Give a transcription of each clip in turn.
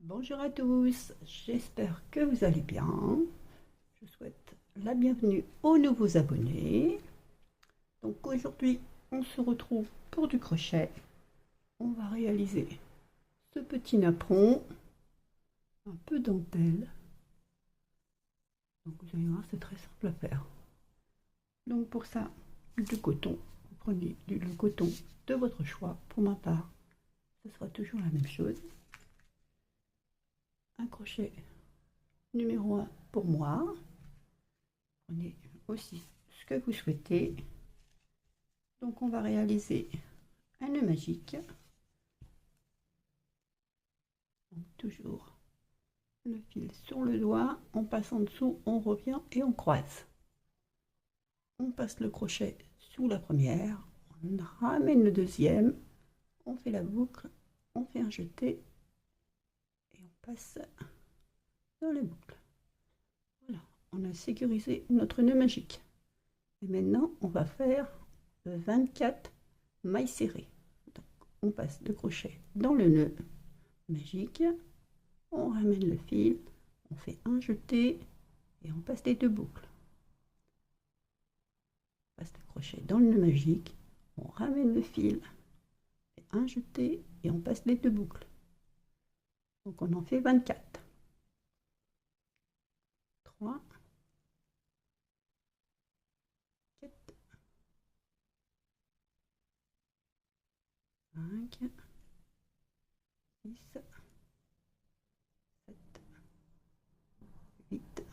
Bonjour à tous, j'espère que vous allez bien. Je souhaite la bienvenue aux nouveaux abonnés. Donc aujourd'hui, on se retrouve pour du crochet. On va réaliser ce petit napperon, un peu dentelle. Donc vous allez voir, c'est très simple à faire. Donc pour ça, du coton. Vous prenez le coton de votre choix. Pour ma part, ce sera toujours la même chose. Un crochet numéro 1 pour moi. Prenez aussi ce que vous souhaitez. Donc on va réaliser un nœud magique. Donc toujours le fil sur le doigt, on passe en dessous, on revient et on croise. On passe le crochet sous la première, on ramène le deuxième, on fait la boucle, on fait un jeté et on passe dans la boucle. Voilà, on a sécurisé notre nœud magique. Et maintenant, on va faire 24 mailles serrées. Donc, on passe le crochet dans le nœud magique, on ramène le fil, on fait un jeté et on passe les deux boucles. On passe le crochet dans le nœud magique, on ramène le fil, fait un jeté et on passe les deux boucles. Donc on en fait 24. 3, 4, 5, 6, 7, 8.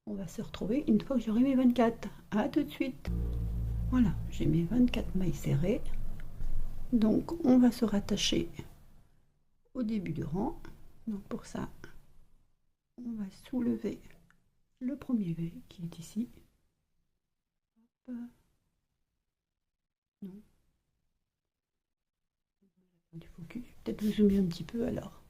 On va se retrouver une fois que j'aurai mes 24. A tout de suite. Voilà, j'ai mes 24 mailles serrées. Donc on va se rattacher au début du rang. Donc pour ça, on va soulever le premier V qui est ici. Hop. Non. Du focus. Peut-être vous zoomer un petit peu alors.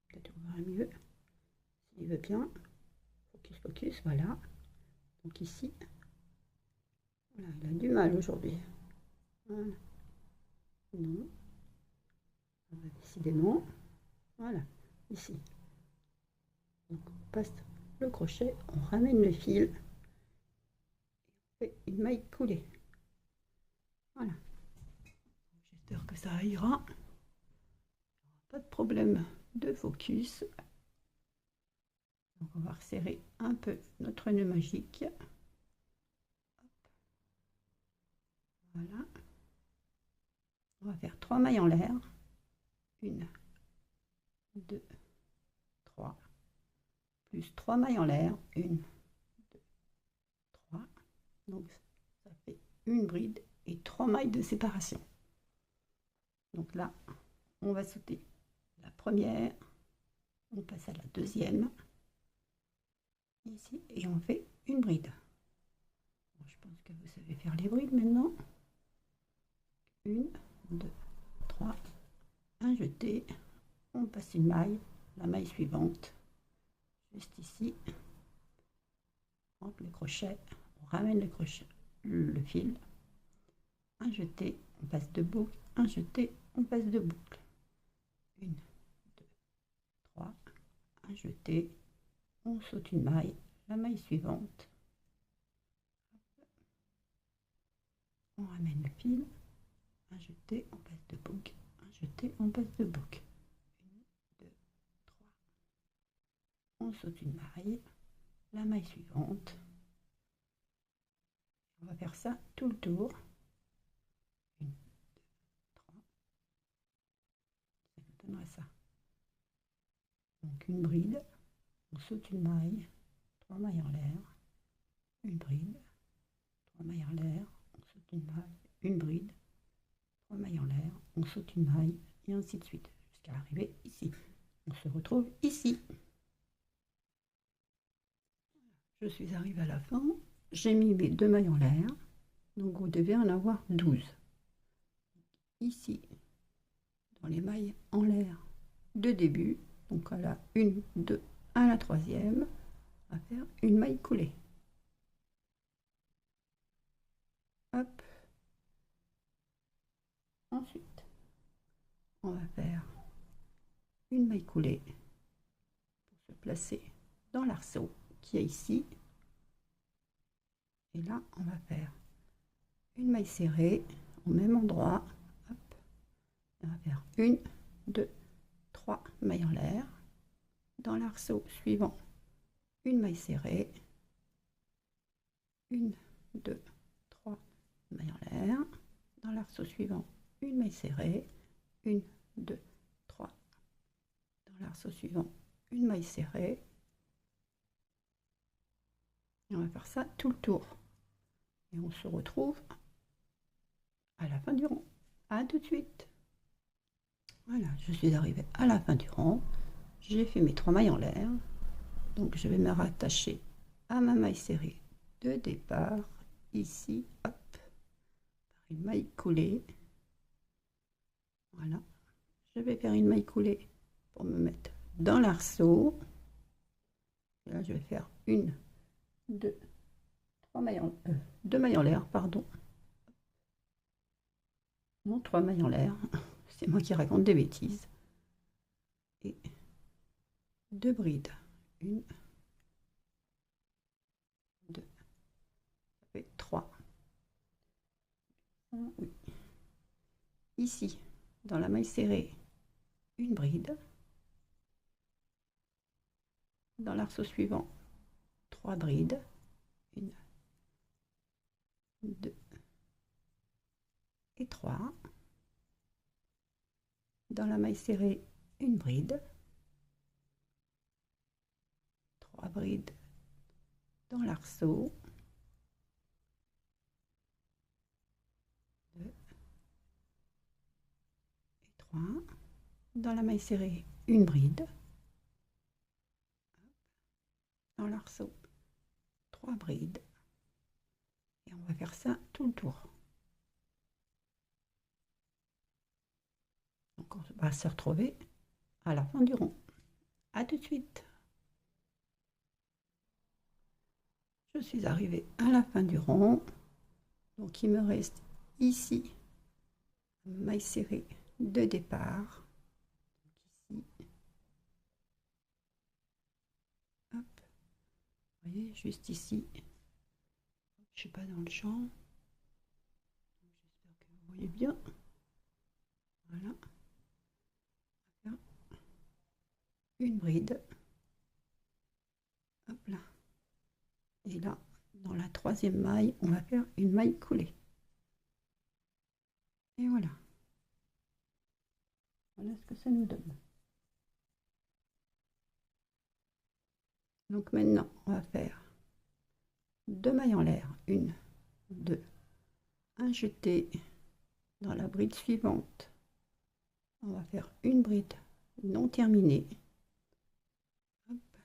Peut-être on verra mieux. S'il veut bien. Focus, focus, voilà. Donc ici. Voilà, il a du mal aujourd'hui. Voilà. Non. Décidément. Voilà, ici. Donc on passe le crochet, on ramène le fil, on fait une maille coulée. Voilà. J'espère que ça ira. Pas de problème de focus. Donc on va resserrer un peu notre nœud magique. Voilà. On va faire 3 mailles en l'air. 1, 2, 3. Plus 3 mailles en l'air. 1, 2, 3. Donc ça fait une bride et 3 mailles de séparation. Donc là, on va sauter la première, on passe à la deuxième, ici, et on fait une bride. Bon, je pense que vous savez faire les brides maintenant. 1, 2, 3, un jeté, on passe une maille, la maille suivante, juste ici, on rentre le crochet, on ramène le crochet, le fil, un jeté, on passe deux boucles, un jeté, on passe deux boucles. 1, 2, 3, un jeté, on saute une maille, la maille suivante, on ramène le fil, un jeté, on passe deux boucles, un jeté, on passe deux boucles. 1, 2, 3, on saute une maille, la maille suivante. On va faire ça tout le tour. 1, 2, 3. Ça nous donnera ça. Donc une bride, on saute une maille, 3 mailles en l'air, une bride, 3 mailles en l'air, on saute une maille, une bride, 3 mailles en l'air, on saute une maille, et ainsi de suite, jusqu'à arriver ici. On se retrouve ici. Je suis arrivée à la fin, j'ai mis mes 2 mailles en l'air, donc vous devez en avoir 12. Ici, dans les mailles en l'air de début, donc à la 1, 2, à la troisième, on va faire une maille coulée. Hop. Ensuite, on va faire une maille coulée pour se placer dans l'arceau qui est ici. Et là, on va faire une maille serrée au même endroit. Hop. On va faire une, deux, trois mailles en l'air. Dans l'arceau suivant, une maille serrée. Une, deux, trois mailles en l'air. Dans l'arceau suivant, une maille serrée. Une, deux, trois. Dans l'arceau suivant, une maille serrée. Et on va faire ça tout le tour. Et on se retrouve à la fin du rang. À tout de suite. Voilà, je suis arrivée à la fin du rang. J'ai fait mes 3 mailles en l'air. Donc je vais me rattacher à ma maille serrée de départ. Ici, hop, par une maille coulée. Voilà. Je vais faire une maille coulée pour me mettre dans l'arceau. Et là, je vais faire une, deux, deux mailles en l'air, pardon. Non, 3 mailles en l'air. C'est moi qui raconte des bêtises. Et 2 brides. Une, deux, ça fait 3. Oui. Ici, dans la maille serrée, une bride. Dans l'arceau suivant, 3 brides. Une, deux et 3. Dans la maille serrée, une bride. 3 brides dans l'arceau. 2 et 3. Dans la maille serrée, une bride. Dans l'arceau, 3 brides. Et on va faire ça tout le tour. Donc on va se retrouver à la fin du rond. À tout de suite. Je suis arrivée à la fin du rond. Donc il me reste ici maille serrée de départ. Ici. Hop. Vous voyez, juste ici. Je ne suis pas dans le champ. J'espère que vous voyez bien. Voilà. Une bride. Hop là. Et là, dans la 3e maille, on va faire une maille coulée. Et voilà. Voilà ce que ça nous donne. Donc maintenant, on va faire 2 mailles en l'air. Une, deux. Un jeté dans la bride suivante. On va faire une bride non terminée. Hop.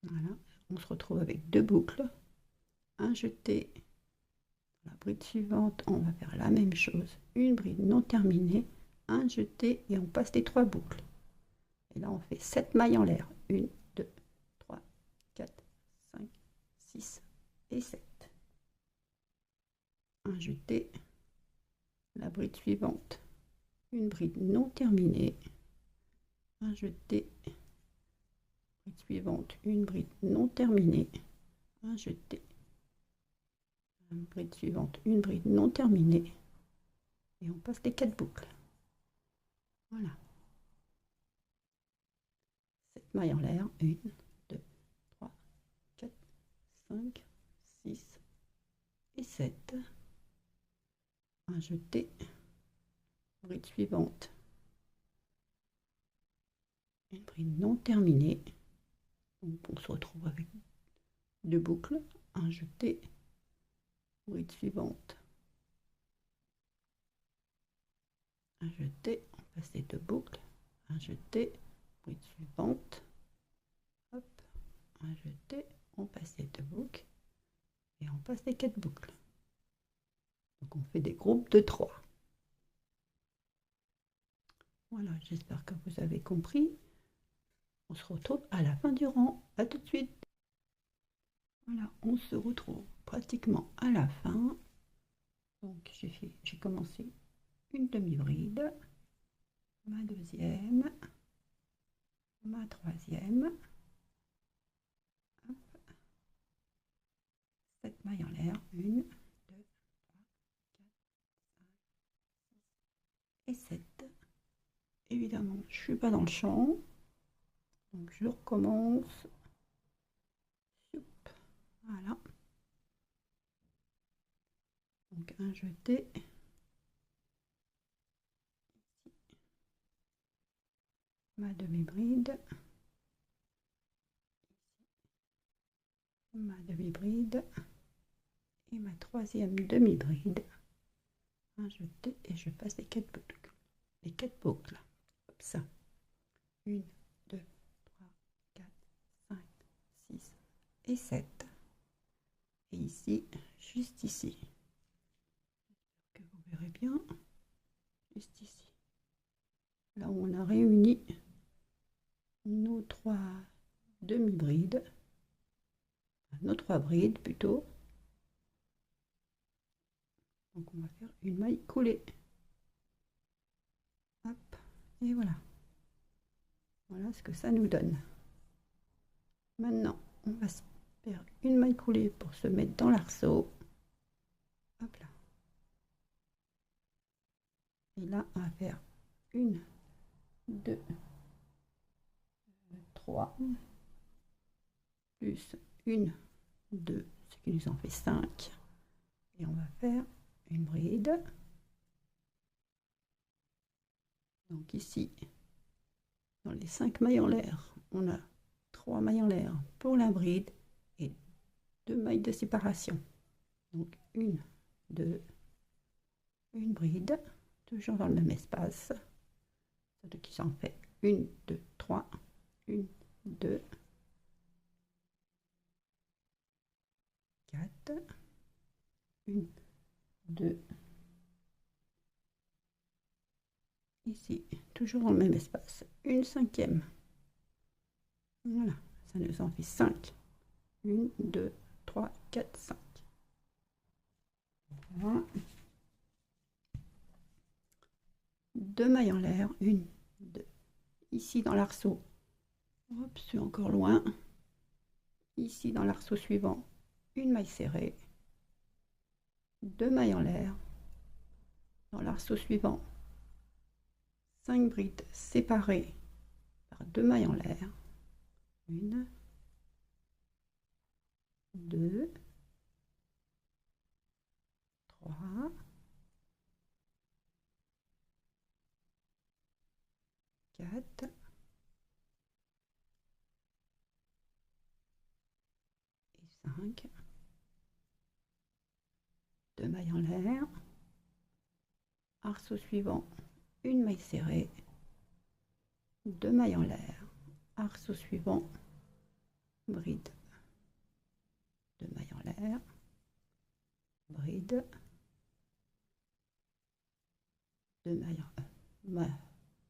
Voilà. On se retrouve avec 2 boucles. Un jeté dans la bride suivante. On va faire la même chose. Une bride non terminée. Un jeté et on passe les 3 boucles. Et là, on fait 7 mailles en l'air. 1, 2, 3, 4, 5, 6 et 7. Un jeté, la bride suivante, une bride non terminée, un jeté, bride suivante, une bride non terminée, un jeté, une bride suivante, une bride non terminée, et on passe les 4 boucles. Voilà. 7 mailles en l'air, 1, 2, 3, 4, 5, 6 et 7. Un jeté, bride suivante, une bride non terminée. Donc on se retrouve avec 2 boucles, un jeté, bride suivante, un jeté, on passe les 2 boucles, un jeté, bride suivante, hop, un jeté, on passe les 2 boucles et on passe les 4 boucles. Donc on fait des groupes de 3. Voilà, j'espère que vous avez compris. On se retrouve à la fin du rang. À tout de suite. Voilà, on se retrouve pratiquement à la fin. Donc j'ai commencé une demi-bride, ma deuxième, ma troisième, hop, 7 mailles en l'air, 1, 2, 3, 4, 5, 6 et 7. Évidemment, je ne suis pas dans le champ, donc je recommence. Voilà. Donc un jeté. Ma demi-bride. Ma demi-bride. Et ma troisième demi-bride. Un jeté et je passe les 4 boucles. Les 4 boucles. Comme ça. 1, 2, 3, 4, 5, 6 et 7. Et ici, juste ici. Que vous verrez bien. Juste ici. Là où on a réuni nos 3 demi-brides. Nos 3 brides plutôt. Donc on va faire une maille coulée. Hop, et voilà. Voilà ce que ça nous donne. Maintenant, on va se faire une maille coulée pour se mettre dans l'arceau. Hop là. Et là, on va faire 1, 2, 3, plus 1, 2, ce qui nous en fait 5. Et on va faire une bride. Donc ici, dans les 5 mailles en l'air, on a 3 mailles en l'air pour la bride et 2 mailles de séparation. Donc 1, 2, une bride, toujours dans le même espace. Ce qui s'en fait 1, 2, 3, 1, 2, 4, 1, 2, ici, toujours dans le même espace, une cinquième. Voilà, ça nous en fait 5. 1, 2, 3, 4, 5. Voilà. 2 mailles en l'air, 1, 2. Ici dans l'arceau, hop, c'est encore loin. Ici dans l'arceau suivant, une maille serrée, 2 mailles en l'air. Dans l'arceau suivant, 5 brides séparées par 2 mailles en l'air. 1, 2, 3, 4 et 5. 2 mailles en l'air. Arceau suivant, une maille serrée. 2 mailles en l'air. Arceau suivant, bride. 2 mailles en l'air. Bride. 2 mailles en l'air.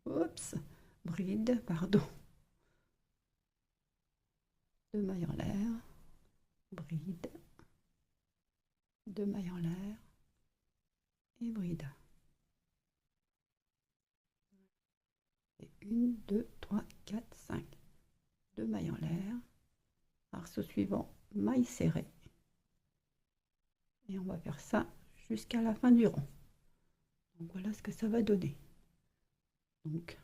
Oups, bride, pardon. 2 mailles en l'air. Bride. 2 mailles en l'air. Et bride. Et 1, 2, 3, 4, 5. 2 mailles en l'air. Arceau suivant, maille serrée. Et on va faire ça jusqu'à la fin du rang. Donc voilà ce que ça va donner. Donc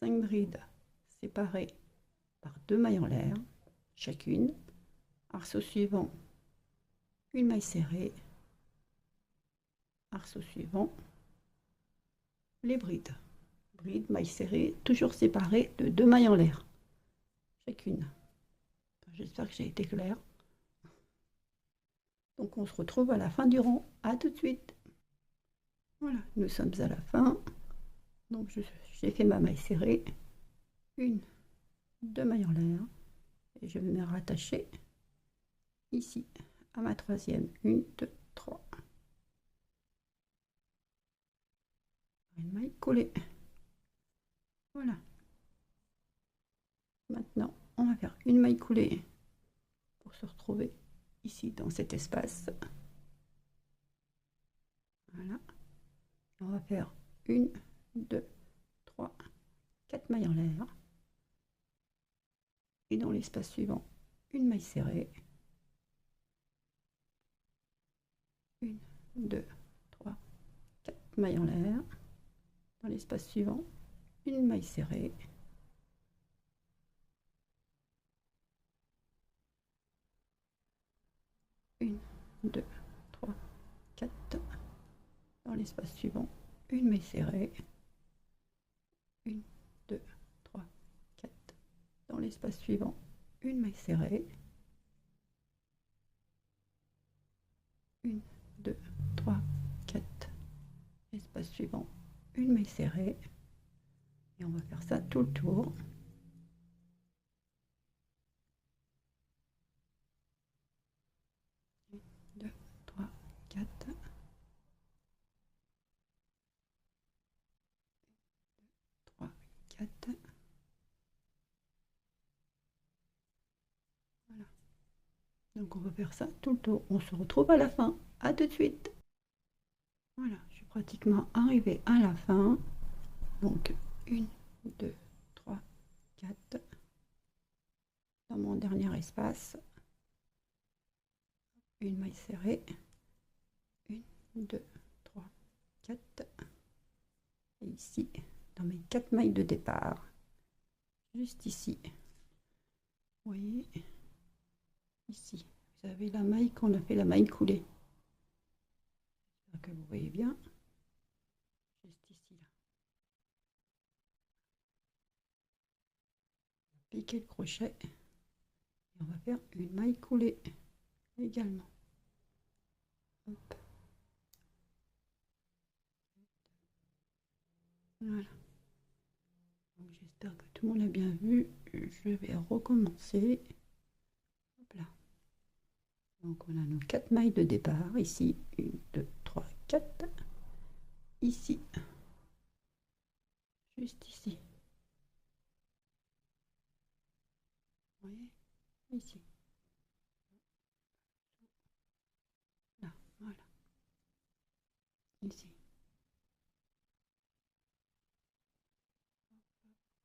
5 brides séparées par 2 mailles en l'air, chacune. Arceau suivant, une maille serrée. Arceau suivant, les brides. Brides, maille serrée, toujours séparées de 2 mailles en l'air, chacune. J'espère que j'ai été claire. Donc on se retrouve à la fin du rang. À tout de suite. Voilà, nous sommes à la fin. Donc j'ai fait ma maille serrée. 1, 2 mailles en l'air. Et je vais me rattacher ici à ma troisième. 1, 2, 3. Une maille collée. Voilà. Maintenant, on va faire une maille coulée pour se retrouver ici dans cet espace. Voilà. On va faire 1, 2, 3, 4 mailles en l'air. Et dans l'espace suivant, une maille serrée. 1, 2, 3, 4 mailles en l'air. Dans l'espace suivant, une maille serrée. 1, 2, 3, 4. Dans l'espace suivant, une maille serrée. 1, 2, 3, 4. Dans l'espace suivant, une maille serrée. 1, 2, 3, 4. Espace suivant, une maille serrée. Et on va faire ça tout le tour. 1, 2, 3, 4. 3, 4. Voilà. Donc on va faire ça tout le tour. On se retrouve à la fin. À tout de suite. Voilà, je suis pratiquement arrivée à la fin. Donc 1, 2, 3, 4. Dans mon dernier espace, une maille serrée. 1, 2, 3, 4. Et ici, dans mes 4 mailles de départ, juste ici, vous voyez, ici, vous avez la maille qu'on a fait la maille coulée. J'espère que vous voyez bien. Juste ici, là. Piquer le crochet. Et on va faire une maille coulée également. Hop. Voilà. J'espère que tout le monde a bien vu. Je vais recommencer. Hop là. Donc on a nos 4 mailles de départ ici. 1, 2, 3, 4. Ici. Juste ici. Vous voyez? Ici. Là, voilà. Ici.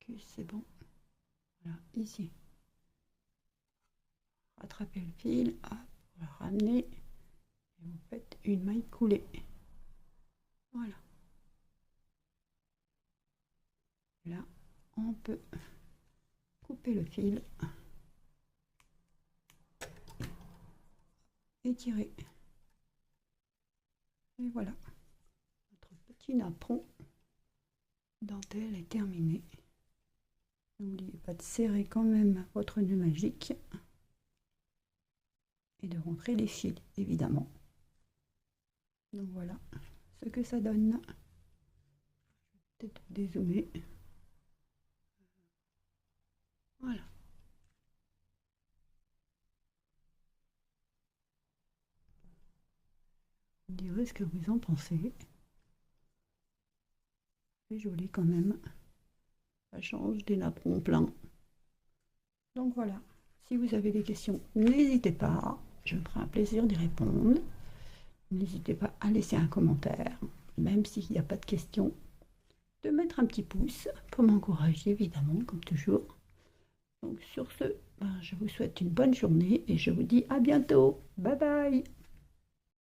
Ok, c'est bon. Voilà, ici. Rattrapez le fil, hop, vous le ramenez et vous faites une maille coulée. Voilà. Là, on peut couper le fil et tirer. Et voilà, notre petit napperon dentelle est terminé. N'oubliez pas de serrer quand même votre nœud magique et de rentrer les fils, évidemment. Donc voilà ce que ça donne. Peut-être dézoomer. Voilà. Vous me direz ce que vous en pensez. C'est joli quand même. Ça change des napperons pleins. Donc voilà. Si vous avez des questions, n'hésitez pas. Je me ferai un plaisir d'y répondre. N'hésitez pas à laisser un commentaire, même s'il n'y a pas de questions. De mettre un petit pouce pour m'encourager, évidemment, comme toujours. Donc sur ce, je vous souhaite une bonne journée et je vous dis à bientôt. Bye bye.